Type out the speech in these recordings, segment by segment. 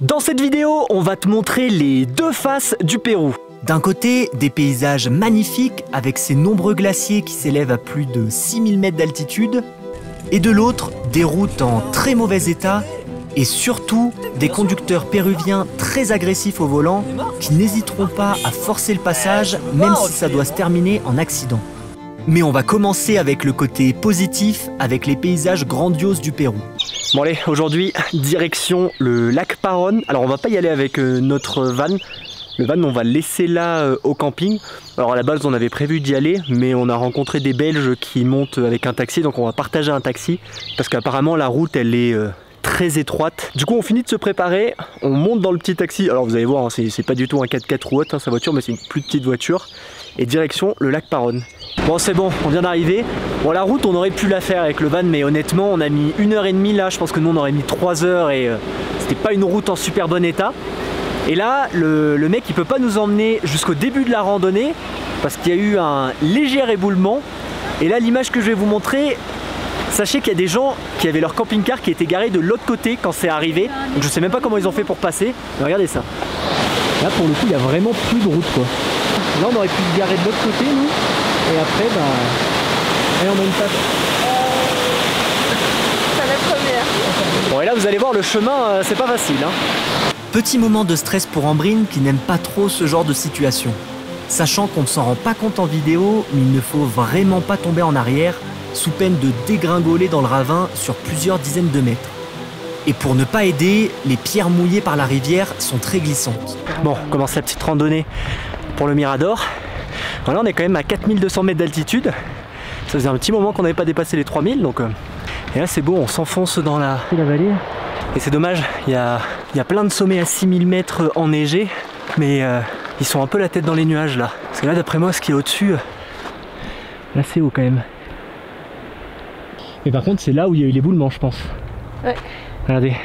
Dans cette vidéo, on va te montrer les deux faces du Pérou. D'un côté, des paysages magnifiques avec ses nombreux glaciers qui s'élèvent à plus de 6000 mètres d'altitude. Et de l'autre, des routes en très mauvais état et surtout des conducteurs péruviens très agressifs au volant qui n'hésiteront pas à forcer le passage même si ça doit se terminer en accident. Mais on va commencer avec le côté positif, avec les paysages grandioses du Pérou. Bon allez, aujourd'hui, direction le lac Paron. Alors on va pas y aller avec notre van. Le van, on va le laisser là au camping. Alors à la base, on avait prévu d'y aller, mais on a rencontré des Belges qui montent avec un taxi, donc on va partager un taxi. Parce qu'apparemment, la route, elle est très étroite. Du coup, on finit de se préparer, on monte dans le petit taxi. Alors vous allez voir, hein, c'est pas du tout un 4x4 ou autre, hein, sa voiture, mais c'est une plus petite voiture. Et direction le lac Paron. Bon, c'est bon, on vient d'arriver. Bon, la route, on aurait pu la faire avec le van, mais honnêtement, on a mis 1h30 là. Je pense que nous, on aurait mis 3 heures et c'était pas une route en super bon état. Et là, le mec, il peut pas nous emmener jusqu'au début de la randonnée parce qu'il y a eu un léger éboulement. Et là, l'image que je vais vous montrer, sachez qu'il y a des gens qui avaient leur camping-car qui était garé de l'autre côté quand c'est arrivé. Donc je sais même pas comment ils ont fait pour passer. Mais regardez ça. Là, pour le coup, il y a vraiment plus de route, quoi. Là, on aurait pu se garer de l'autre côté, nous. Et après, bah... allez, on a une patte. Ça va être première. Bon, et là, vous allez voir, le chemin, c'est pas facile, hein. Petit moment de stress pour Ambrine qui n'aime pas trop ce genre de situation. Sachant qu'on ne s'en rend pas compte en vidéo, mais il ne faut vraiment pas tomber en arrière, sous peine de dégringoler dans le ravin sur plusieurs dizaines de mètres. Et pour ne pas aider, les pierres mouillées par la rivière sont très glissantes. Bon, on commence la petite randonnée pour le Mirador. Alors là, on est quand même à 4200 mètres d'altitude. Ça faisait un petit moment qu'on n'avait pas dépassé les 3000, donc... Et là, c'est beau, on s'enfonce dans la vallée. Et c'est dommage, il y a plein de sommets à 6000 mètres enneigés, mais ils sont un peu la tête dans les nuages là. Parce que là, d'après moi, ce qui est au-dessus, là c'est haut quand même. Mais par contre, c'est là où il y a eu l'éboulement, je pense. Ouais. Regardez,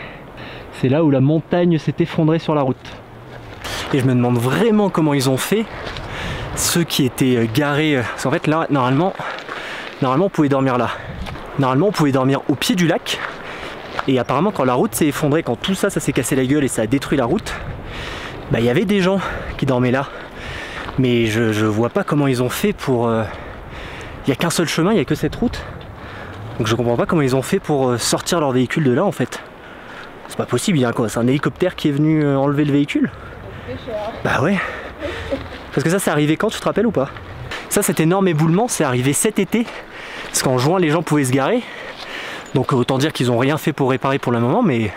c'est là où la montagne s'est effondrée sur la route. Et je me demande vraiment comment ils ont fait, ceux qui étaient garés. Parce qu'en fait, là, normalement, on pouvait dormir là. Normalement, on pouvait dormir au pied du lac. Et apparemment, quand la route s'est effondrée, quand tout ça, ça s'est cassé la gueule et ça a détruit la route, bah, il y avait des gens qui dormaient là. Mais je vois pas comment ils ont fait pour... Il n'y a qu'un seul chemin, il n'y a que cette route. Donc je comprends pas comment ils ont fait pour sortir leur véhicule de là, en fait. C'est pas possible, il y a quoi? C'est un hélicoptère qui est venu enlever le véhicule? Bah ouais. Parce que ça, c'est arrivé quand, tu te rappelles ou pas? Ça, cet énorme éboulement, c'est arrivé cet été. Parce qu'en juin, les gens pouvaient se garer. Donc autant dire qu'ils n'ont rien fait pour réparer pour le moment, mais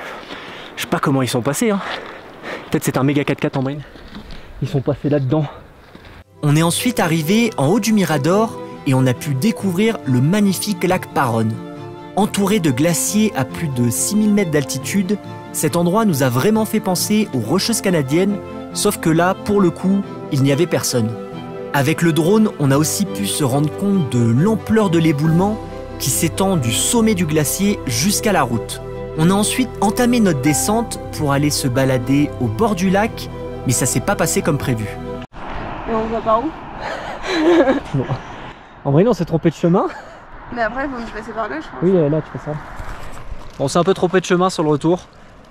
je sais pas comment ils sont passés, hein. Peut-être c'est un méga 4x4 en brine. Ils sont passés là-dedans. On est ensuite arrivé en haut du Mirador et on a pu découvrir le magnifique lac Paron. Entouré de glaciers à plus de 6000 mètres d'altitude, cet endroit nous a vraiment fait penser aux Rocheuses canadiennes, sauf que là, pour le coup, il n'y avait personne. Avec le drone, on a aussi pu se rendre compte de l'ampleur de l'éboulement qui s'étend du sommet du glacier jusqu'à la route. On a ensuite entamé notre descente pour aller se balader au bord du lac, mais ça s'est pas passé comme prévu. Et on va par où? Bon. En vrai, non, on s'est trompé de chemin. Mais après, il faut me passer par là, je pense. Oui, là, tu fais ça. On s'est un peu trompé de chemin sur le retour,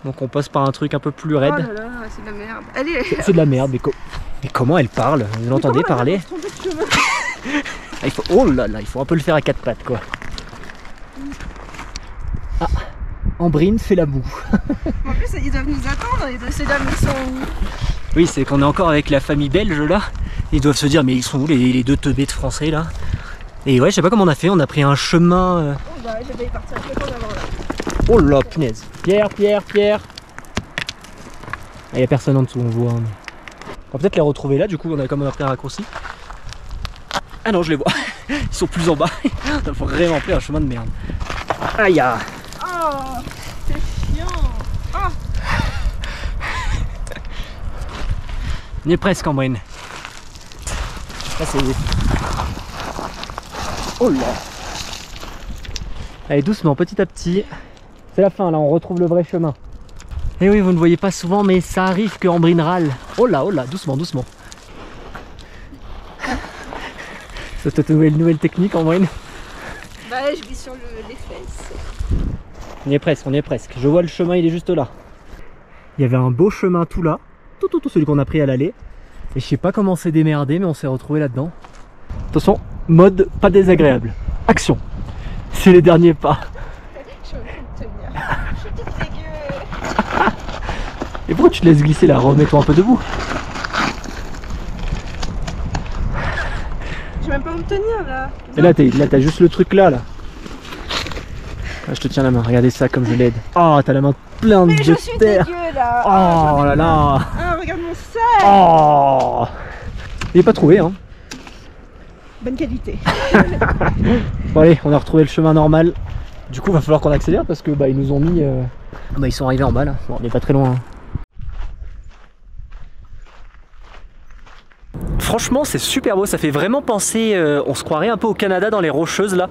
donc on passe par un truc un peu plus raide. Oh là là, c'est de la merde. Allez. C'est de la merde, mais comment elle parle? Vous l'entendez parler? Il faut... Oh là là, il faut un peu le faire à 4 pattes, quoi. Ah, Ambrine fait la boue. En plus, ils doivent nous attendre, ces dames ils sont où? Oui, c'est qu'on est encore avec la famille belge là. Ils doivent se dire, mais ils sont où les deux teubés de français là? Et ouais, je sais pas comment on a fait, on a pris un chemin. Oh bah, j'ai failli partir un peu d'avant là. Oh là, punaise. Pierre. Il n'y a personne en dessous, on voit. On va peut-être les retrouver là, du coup, comme on a pris un raccourci. Ah non, je les vois. Ils sont plus en bas. Il faut vraiment pris un chemin de merde. Aïe. Oh, c'est chiant. Oh. On est presque en brine. Là c'est... Oh là. Allez doucement, petit à petit. C'est la fin là, on retrouve le vrai chemin. Et oui, vous ne voyez pas souvent, mais ça arrive que Ambrine râle. Oh là, doucement. C'est une nouvelle technique Ambrine. Bah je glisse sur les fesses. On y est presque. Je vois le chemin, il est juste là. Il y avait un beau chemin tout là, tout celui qu'on a pris à l'aller. Et je sais pas comment on s'est démerdé, mais on s'est retrouvé là-dedans. Attention, mode pas désagréable. Action. C'est les derniers pas. Je vais me tenir. Je suis toute dégueu. Et pourquoi tu te laisses glisser là? Remets-toi un peu debout. Je vais même pas me tenir là. Et là, t'as juste le truc là. Ah, je te tiens la main, regardez ça comme je l'aide. Oh, t'as la main pleine de terre. Mais je suis dégueu là. Oh là là. Ah, regarde mon sac. Oh. Il est pas trouvé hein. Bonne qualité. Bon allez, on a retrouvé le chemin normal. Du coup, va falloir qu'on accélère parce que ils nous ont mis. Ils sont arrivés en bas là. Bon, on n'est pas très loin. Hein. Franchement, c'est super beau. Ça fait vraiment penser. On se croirait un peu au Canada dans les Rocheuses là.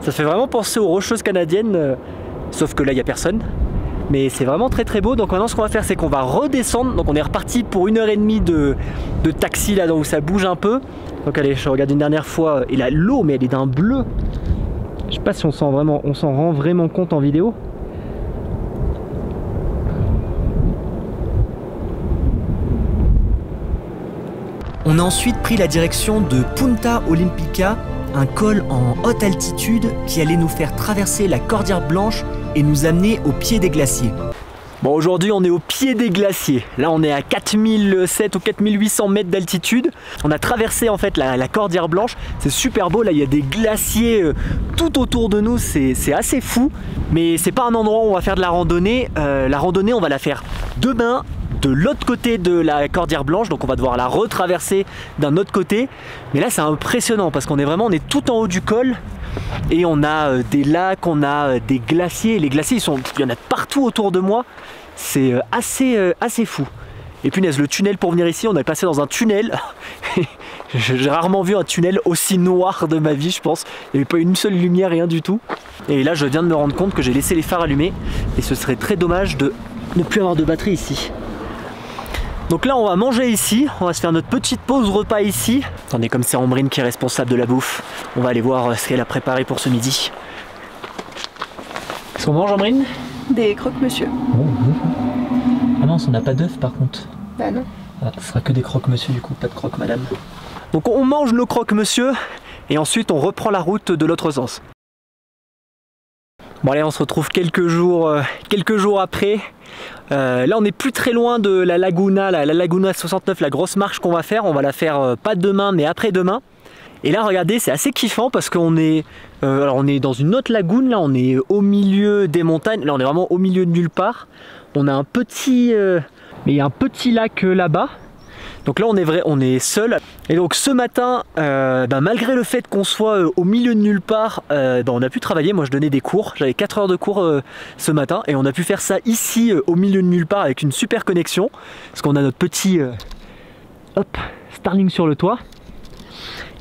Ça fait vraiment penser aux Rocheuses canadiennes. Sauf que là, il n'y a personne. Mais c'est vraiment très très beau. Donc maintenant, ce qu'on va faire, c'est qu'on va redescendre. Donc on est reparti pour 1h30 de taxi là, où ça bouge un peu. Donc allez, je regarde une dernière fois. Et là, l'eau, mais elle est d'un bleu. Je sais pas si on s'en rend vraiment compte en vidéo. On a ensuite pris la direction de Punta Olímpica, un col en haute altitude qui allait nous faire traverser la Cordillère Blanche et nous amener au pied des glaciers. Bon, aujourd'hui on est au pied des glaciers. Là on est à 4700 ou 4800 mètres d'altitude. On a traversé en fait la Cordillère Blanche. C'est super beau, là il y a des glaciers tout autour de nous, c'est assez fou. Mais c'est pas un endroit où on va faire de la randonnée. La randonnée on va la faire demain de l'autre côté de la Cordillère Blanche, donc on va devoir la retraverser d'un autre côté. Mais là c'est impressionnant parce qu'on est tout en haut du col et on a des lacs, on a des glaciers. Les glaciers il y en a partout autour de moi, c'est assez fou. Et punaise, le tunnel pour venir ici, on est passé dans un tunnel. J'ai rarement vu un tunnel aussi noir de ma vie, je pense. Il n'y avait pas une seule lumière, rien du tout. Et là je viens de me rendre compte que j'ai laissé les phares allumés et ce serait très dommage de ne plus avoir de batterie ici. Donc là on va manger ici, on va se faire notre petite pause repas ici. Attendez, comme c'est Ambrine qui est responsable de la bouffe, on va aller voir ce qu'elle a préparé pour ce midi. Qu'est-ce qu'on mange, Ambrine? Des croque-monsieur. Oh, ah non, on n'a pas d'œufs par contre. Bah non. Ah, ce sera que des croque-monsieur du coup, pas de croque-madame. Donc on mange nos croque-monsieur et ensuite on reprend la route de l'autre sens. Bon allez, on se retrouve quelques jours après. Là on n'est plus très loin de la Laguna, la Laguna 69, la grosse marche qu'on va faire. On va la faire pas demain mais après-demain. Et là regardez, c'est assez kiffant parce qu'on est, on est dans une autre lagune, là on est au milieu des montagnes. Là on est vraiment au milieu de nulle part. On a un petit, mais il y a un petit lac là-bas. Donc là on est seul. Et donc ce matin, malgré le fait qu'on soit au milieu de nulle part, on a pu travailler. Moi je donnais des cours, j'avais 4 heures de cours ce matin. Et on a pu faire ça ici au milieu de nulle part avec une super connexion. Parce qu'on a notre petit Starlink sur le toit.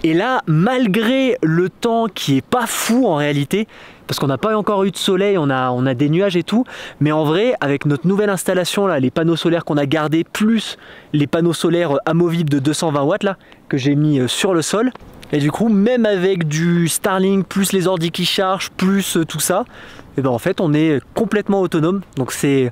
Et là, malgré le temps qui est pas fou en réalité, parce qu'on n'a pas encore eu de soleil, on a des nuages et tout, mais en vrai, avec notre nouvelle installation, là, les panneaux solaires qu'on a gardés, plus les panneaux solaires amovibles de 220 watts là, que j'ai mis sur le sol, et du coup, même avec du Starlink, plus les ordi qui chargent, plus tout ça, et en fait, on est complètement autonome. Donc c'est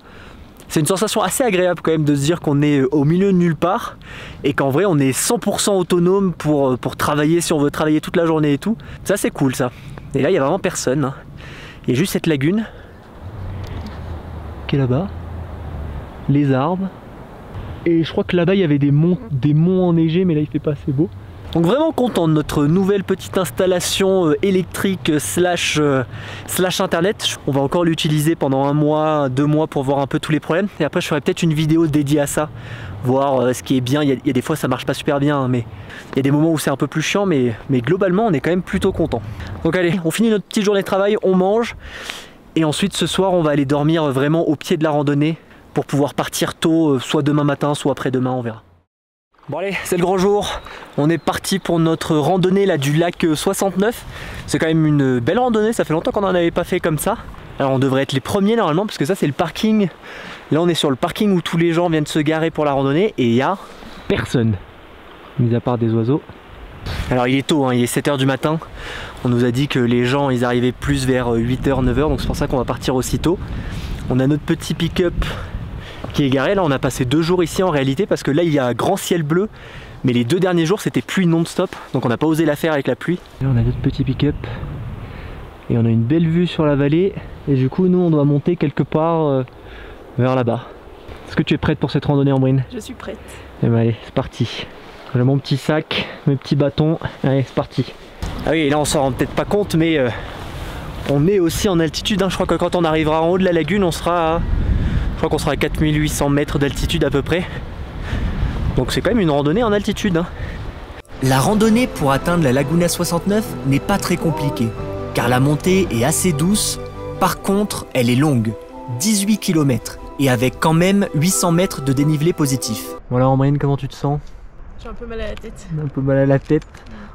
une sensation assez agréable quand même de se dire qu'on est au milieu de nulle part et qu'en vrai on est 100% autonome pour travailler si on veut travailler toute la journée et tout. Ça c'est cool ça. Et là il n'y a vraiment personne. Hein. Il y a juste cette lagune qui est là-bas. Les arbres. Et je crois que là-bas il y avait des monts enneigés mais là il fait pas assez beau. Donc vraiment content de notre nouvelle petite installation électrique slash internet. On va encore l'utiliser pendant 1 mois, 2 mois pour voir un peu tous les problèmes. Et après je ferai peut-être une vidéo dédiée à ça. Voir ce qui est bien. Il y a des fois ça marche pas super bien, hein, mais il y a des moments où c'est un peu plus chiant. Mais globalement on est quand même plutôt content. Donc allez, on finit notre petite journée de travail, on mange. Et ensuite ce soir on va aller dormir vraiment au pied de la randonnée pour pouvoir partir tôt, soit demain matin, soit après-demain, on verra. Bon allez, c'est le grand jour, on est parti pour notre randonnée là du lac 69. C'est quand même une belle randonnée, ça fait longtemps qu'on n'en avait pas fait comme ça. Alors on devrait être les premiers normalement parce que ça c'est le parking. Là on est sur le parking où tous les gens viennent se garer pour la randonnée et il n'y a personne, mis à part des oiseaux. Alors il est tôt, hein, il est 7h du matin. On nous a dit que les gens ils arrivaient plus vers 8h, 9h, donc c'est pour ça qu'on va partir aussitôt. On a notre petit pick-up qui est garé. Là on a passé 2 jours ici en réalité parce que là il y a grand ciel bleu. Mais les 2 derniers jours c'était pluie non-stop. Donc on n'a pas osé la faire avec la pluie. Là on a d'autres petits pick-up. Et on a une belle vue sur la vallée. Et du coup nous on doit monter quelque part vers là-bas. Est-ce que tu es prête pour cette randonnée, Ambrine? Je suis prête. Eh ben allez, c'est parti. J'ai mon petit sac, mes petits bâtons. Allez, c'est parti. Ah oui, et là on s'en rend peut-être pas compte, mais on est aussi en altitude. Hein. Je crois que quand on arrivera en haut de la lagune, on sera à, je crois qu'on sera à 4800 mètres d'altitude à peu près. Donc c'est quand même une randonnée en altitude. Hein. La randonnée pour atteindre la Laguna 69 n'est pas très compliquée, car la montée est assez douce. Par contre, elle est longue, 18 km, et avec quand même 800 mètres de dénivelé positif. Voilà, Ambrine, comment tu te sens? J'ai un peu mal à la tête. Un peu mal à la tête.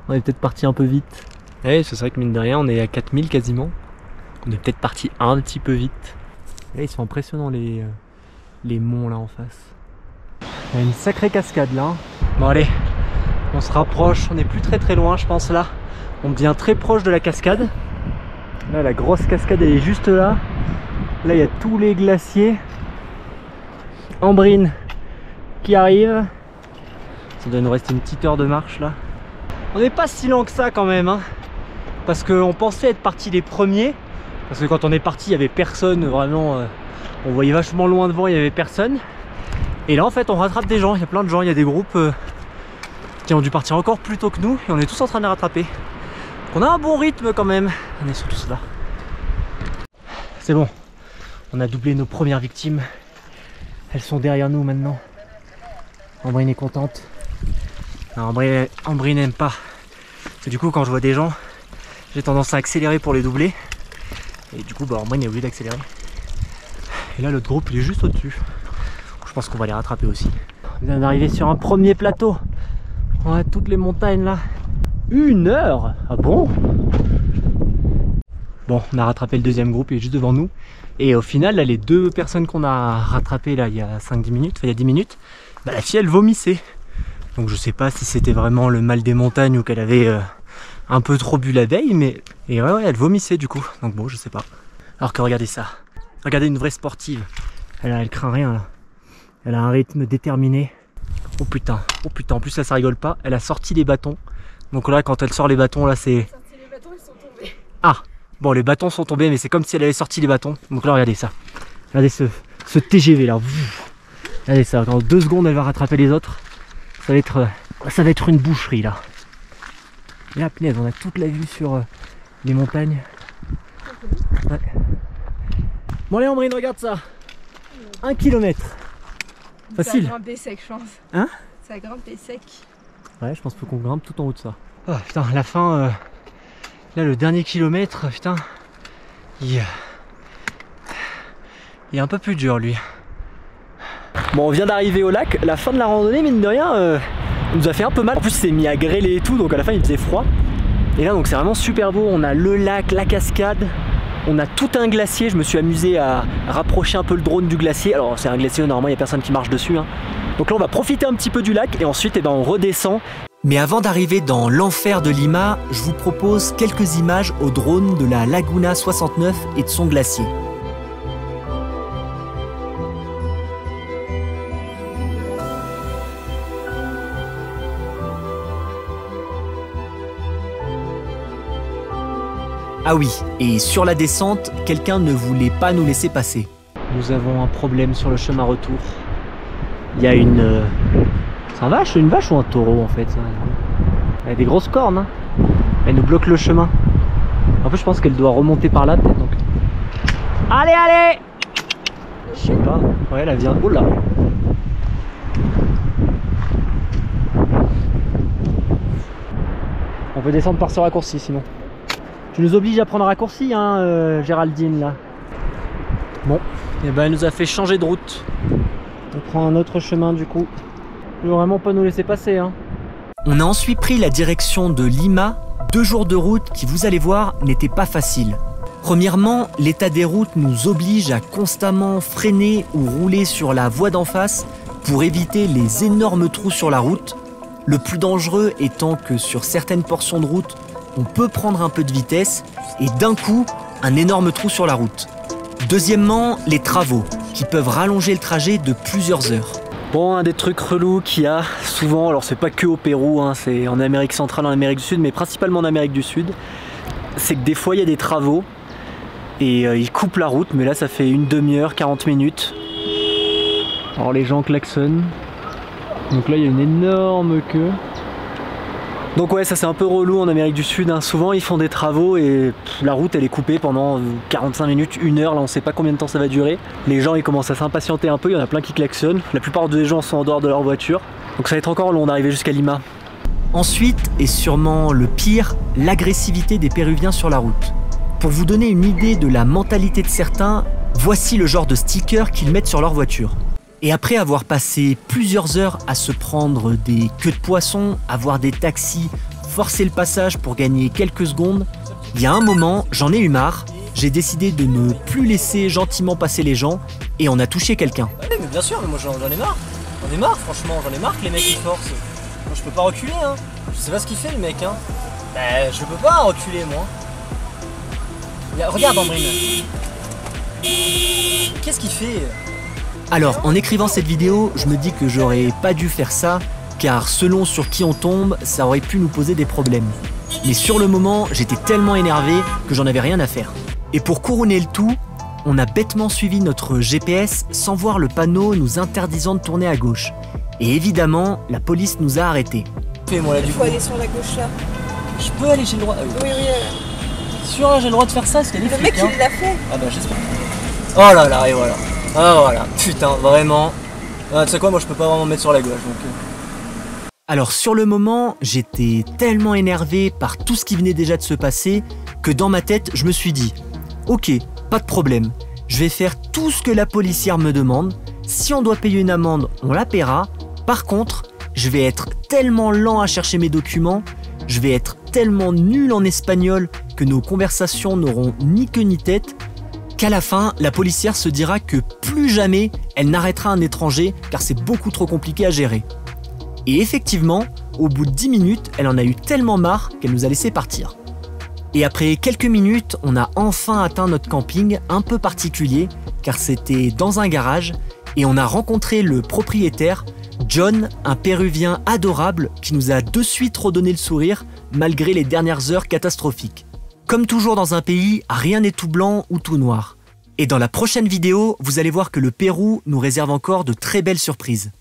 On est peut-être parti un peu vite. Ouais, c'est vrai que mine de rien, on est à 4000 quasiment. On est peut-être parti un petit peu vite. Et là, ils sont impressionnants les monts là en face. Il y a une sacrée cascade là. Bon allez, on se rapproche, on n'est plus très loin je pense là. On devient très proche de la cascade. Là la grosse cascade elle est juste là. Là il y a tous les glaciers. Ambrine qui arrive. Ça doit nous rester une petite heure de marche là. On n'est pas si lent que ça quand même hein, parce qu'on pensait être parti les premiers. Parce que quand on est parti il n'y avait personne vraiment. On voyait vachement loin devant, il n'y avait personne. Et là en fait on rattrape des gens, il y a plein de gens, il y a des groupes qui ont dû partir encore plus tôt que nous. Et on est tous en train de les rattraper. Donc on a un bon rythme quand même. On est sur tout cela. C'est bon, on a doublé nos premières victimes. Elles sont derrière nous maintenant. Ambrine est contente. Non, Ambrine n'aime pas. Et du coup quand je vois des gens, j'ai tendance à accélérer pour les doubler. Et du coup Ambrine est obligée d'accélérer. Et là l'autre groupe il est juste au-dessus. Je pense qu'on va les rattraper aussi. On vient d'arriver sur un premier plateau. On a toutes les montagnes là. 1 heure? Ah bon? Bon, on a rattrapé le deuxième groupe, il est juste devant nous. Et au final, là, les 2 personnes qu'on a rattrapées là il y a 5-10 minutes, enfin il y a 10 minutes, bah, la fille elle vomissait. Donc je sais pas si c'était vraiment le mal des montagnes ou qu'elle avait un peu trop bu la veille, mais et ouais, elle vomissait du coup. Donc bon, je sais pas. Alors que regardez ça. Regardez une vraie sportive. Elle craint rien là. Elle a un rythme déterminé. Oh putain, en plus là ça rigole pas. Elle a sorti les bâtons. Donc là quand elle sort les bâtons là c'est... Les bâtons ils sont tombés. Ah, bon les bâtons sont tombés mais c'est comme si elle avait sorti les bâtons. Donc là regardez ça. Regardez ce TGV là. Regardez ça, dans 2 secondes elle va rattraper les autres. Ça va être une boucherie là. Et là punaise, on a toute la vue sur les montagnes. Ouais. Bon allez Ambrine, regarde ça. 1 km. Facile. Ça a grimpé sec je pense. Hein? Ça a grimpé sec. Ouais, je pense qu'on grimpe tout en haut de ça. Oh putain, la fin, là le dernier kilomètre, putain, il est un peu plus dur lui. Bon, on vient d'arriver au lac, la fin de la randonnée, mine de rien, on nous a fait un peu mal. En plus, c'est mis à grêler et tout, donc à la fin il faisait froid. Et là, donc c'est vraiment super beau, on a le lac, la cascade. On a tout un glacier, je me suis amusé à rapprocher un peu le drone du glacier. Alors c'est un glacier, normalement il n'y a personne qui marche dessus. Hein. Donc là on va profiter un petit peu du lac et ensuite on redescend. Mais avant d'arriver dans l'enfer de Lima, je vous propose quelques images au drone de la Laguna 69 et de son glacier. Ah oui, et sur la descente, quelqu'un ne voulait pas nous laisser passer. Nous avons un problème sur le chemin retour. Il y a une... C'est une vache ou un taureau en fait ça. Elle a des grosses cornes. Hein. Elle nous bloque le chemin. En plus je pense qu'elle doit remonter par là peut-être donc. Allez! Je sais pas. Ouais, elle vient de... Oh là! On peut descendre par ce raccourci sinon. Tu nous obliges à prendre un raccourci, hein, Géraldine, là. Bon, et ben elle nous a fait changer de route. On prend un autre chemin, du coup. Il ne veut vraiment pas nous laisser passer, hein. On a ensuite pris la direction de Lima. 2 jours de route qui, vous allez voir, n'étaient pas faciles. Premièrement, l'état des routes nous oblige à constamment freiner ou rouler sur la voie d'en face pour éviter les énormes trous sur la route. Le plus dangereux étant que sur certaines portions de route, on peut prendre un peu de vitesse et d'un coup, un énorme trou sur la route. Deuxièmement, les travaux. qui peuvent rallonger le trajet de plusieurs heures. Bon, un des trucs relous qu'il y a souvent, alors c'est pas que au Pérou, hein, c'est en Amérique centrale, en Amérique du Sud, mais principalement en Amérique du Sud, c'est que des fois il y a des travaux et ils coupent la route, mais là ça fait une demi-heure, 40 minutes. Alors les gens klaxonnent, donc là il y a une énorme queue. Donc ouais, ça c'est un peu relou en Amérique du Sud, hein. Souvent ils font des travaux et la route elle est coupée pendant 45 minutes, 1 heure, là on sait pas combien de temps ça va durer. Les gens ils commencent à s'impatienter un peu, il y en a plein qui klaxonnent, la plupart des gens sont en dehors de leur voiture, donc ça va être encore long d'arriver jusqu'à Lima. Ensuite, et sûrement le pire, l'agressivité des Péruviens sur la route. Pour vous donner une idée de la mentalité de certains, voici le genre de stickers qu'ils mettent sur leur voiture. Et après avoir passé plusieurs heures à se prendre des queues de poisson, à voir des taxis forcer le passage pour gagner quelques secondes, il y a un moment, j'en ai eu marre, j'ai décidé de ne plus laisser gentiment passer les gens et on a touché quelqu'un. Ouais, mais bien sûr, mais moi j'en ai marre. J'en ai marre, franchement, j'en ai marre que les mecs ils forcent. Moi je peux pas reculer, hein. Je sais pas ce qu'il fait le mec, hein. Bah, je peux pas reculer, moi. Regarde Ambrine. Qu'est-ce qu'il fait? Alors, en écrivant cette vidéo, je me dis que j'aurais pas dû faire ça, car selon sur qui on tombe, ça aurait pu nous poser des problèmes. Mais sur le moment, j'étais tellement énervé que j'en avais rien à faire. Et pour couronner le tout, on a bêtement suivi notre GPS sans voir le panneau nous interdisant de tourner à gauche. Et évidemment, la police nous a arrêtés. Fais-moi là du Il faut coup. aller sur la gauche là. Je peux aller, j'ai le droit. Oui, Sûr, là, j'ai le droit de faire ça, c'était des le flics, mec hein. il l'a fait. Ah bah j'espère. Oh là là, et voilà. Ah voilà, putain, vraiment. Ah, tu sais quoi, moi je peux pas vraiment me mettre sur la gauche donc. Alors sur le moment, j'étais tellement énervé par tout ce qui venait déjà de se passer que dans ma tête, je me suis dit « Ok, pas de problème, je vais faire tout ce que la policière me demande. Si on doit payer une amende, on la paiera. Par contre, je vais être tellement lent à chercher mes documents, je vais être tellement nul en espagnol que nos conversations n'auront ni queue ni tête, qu'à la fin, la policière se dira que plus jamais elle n'arrêtera un étranger car c'est beaucoup trop compliqué à gérer. » Et effectivement, au bout de 10 minutes, elle en a eu tellement marre qu'elle nous a laissé partir. Et après quelques minutes, on a enfin atteint notre camping un peu particulier car c'était dans un garage et on a rencontré le propriétaire, John, un Péruvien adorable qui nous a de suite redonné le sourire malgré les dernières heures catastrophiques. Comme toujours dans un pays, rien n'est tout blanc ou tout noir. Et dans la prochaine vidéo, vous allez voir que le Pérou nous réserve encore de très belles surprises.